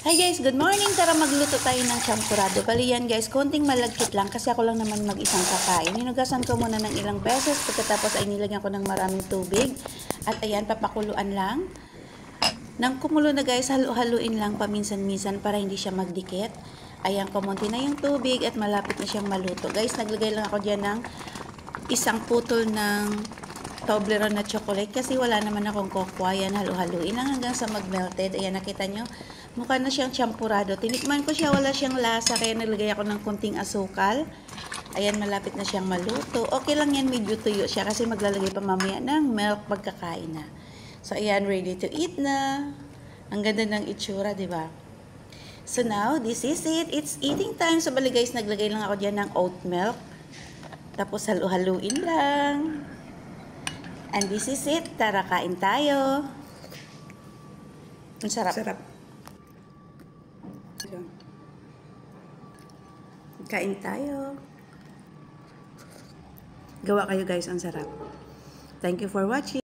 Hi guys, good morning! Tara magluto tayo ng champurado. Bali yan guys, konting malagkit lang kasi ako lang naman mag-isang kakain. Hinugasan ko muna ng ilang beses, pagkatapos ay nilagyan ko ng maraming tubig. At ayan, papakuluan lang. Nang kumulo na guys, halu-haluin lang paminsan-minsan para hindi siya magdikit. Ayan, kumunti na yung tubig at malapit na siyang maluto. Guys, naglagay lang ako dyan ng isang putol ng Toblerone na chocolate kasi wala naman akong cocoa. Yan, halu-haluin lang hanggang sa mag-melted. Ayan, nakita nyo, mukha na siyang champurado. Tinikman ko siya, wala siyang lasa, kaya nilagay ako ng kunting asukal. Ayan, malapit na siyang maluto. Okay lang yan, medyo tuyo siya kasi maglalagay pa mamaya ng milk pagkakain na. So, ayan, ready to eat na. Ang ganda ng itsura, di ba? So, now, this is it. It's eating time. So, bali guys, naglagay lang ako dyan ng oat milk. Tapos, halu-haluin lang. And this is it. Tara, kain tayo. Ang sarap. Sarap. Kain tayo. Gawa kayo guys, ang sarap. Thank you for watching.